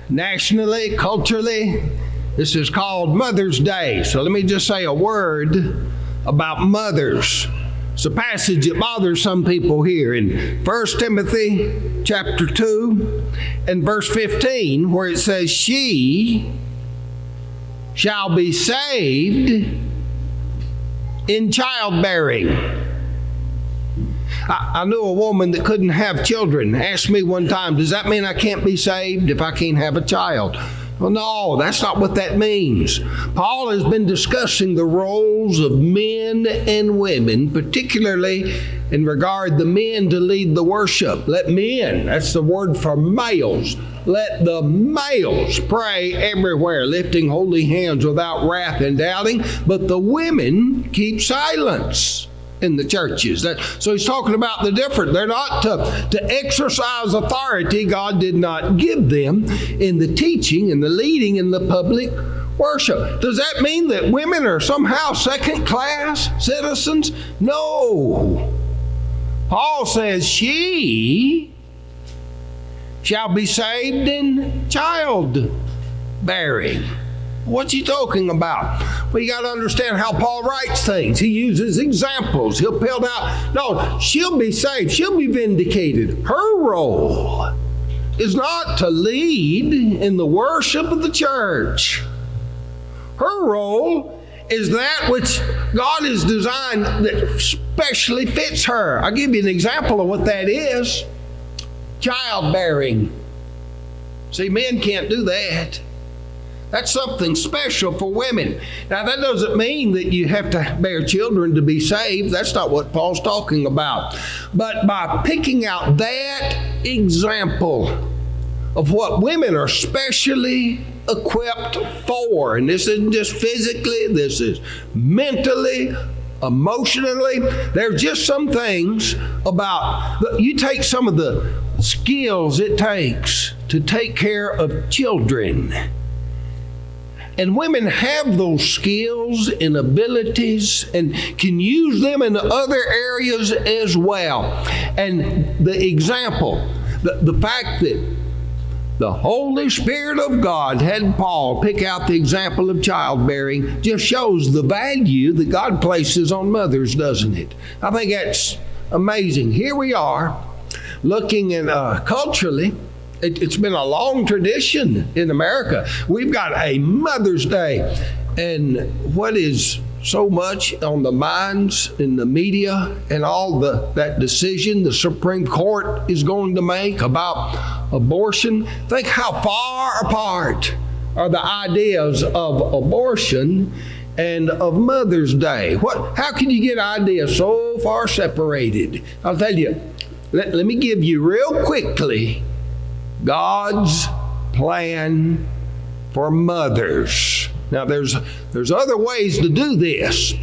nationally, culturally, this is called Mother's Day. So let me just say a word about mothers. It's a passage that bothers some people here in 1 Timothy chapter 2 and verse 15, where it says, she shall be saved in childbearing. I knew a woman that couldn't have children. Asked me one time, does that mean I can't be saved if I can't have a child? Well, no, that's not what that means. Paul has been discussing the roles of men and women, particularly in regard the men to lead the worship. Let men, that's the word for males, let the males pray everywhere, lifting holy hands without wrath and doubting, but the women keep silence in the churches. So he's talking about the different. They're not to exercise authority God did not give them in the teaching and the leading in the public worship. Does that mean that women are somehow second-class citizens? No. Paul says she shall be saved in childbearing. What's he talking about? Well, you got to understand how Paul writes things. He uses examples. He'll build out. No, she'll be saved. She'll be vindicated. Her role is not to lead in the worship of the church. Her role is that which God has designed that specially fits her. I'll give you an example of what that is. Childbearing. See, men can't do that. That's something special for women. Now, that doesn't mean that you have to bear children to be saved. That's not what Paul's talking about. But by picking out that example of what women are specially equipped for, and this isn't just physically, this is mentally, emotionally. There's just some things about, you take some of the skills it takes to take care of children. And women have those skills and abilities and can use them in other areas as well. And the example, the fact that the Holy Spirit of God had Paul pick out the example of childbearing just shows the value that God places on mothers, doesn't it? I think that's amazing. Here we are looking at culturally. It's been a long tradition in America. We've got a Mother's Day. And what is so much on the minds in the media and all that decision the Supreme Court is going to make about abortion, think how far apart are the ideas of abortion and of Mother's Day. How can you get ideas so far separated? I'll tell you, let me give you real quickly God's plan for mothers. Now, there's other ways to do this,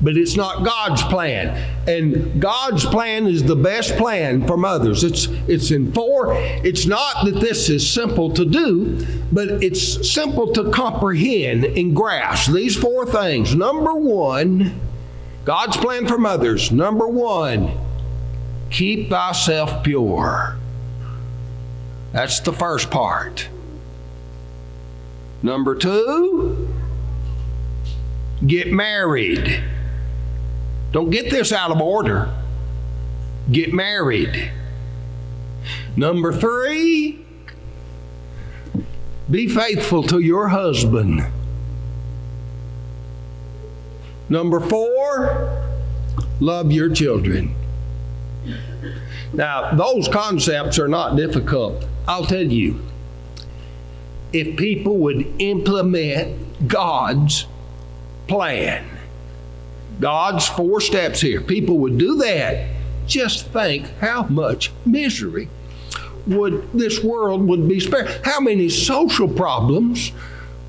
but it's not God's plan. And God's plan is the best plan for mothers. It's in four. It's not that this is simple to do, but it's simple to comprehend and grasp. These four things. Number one, God's plan for mothers. Number one, keep thyself pure. That's the first part. Number two, get married. Don't get this out of order. Get married. Number three, be faithful to your husband. Number four, love your children. Now, those concepts are not difficult. I'll tell you, if people would implement God's plan, God's 4 steps here, people would do that, just think how much misery this world would be spared. How many social problems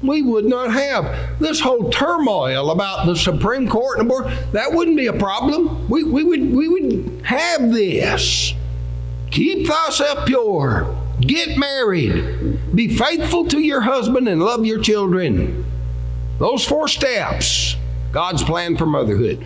we would not have. This whole turmoil about the Supreme Court and abortion, that wouldn't be a problem. We would have this. Keep thyself pure. Get married. Be faithful to your husband and love your children. Those 4 steps, God's plan for motherhood.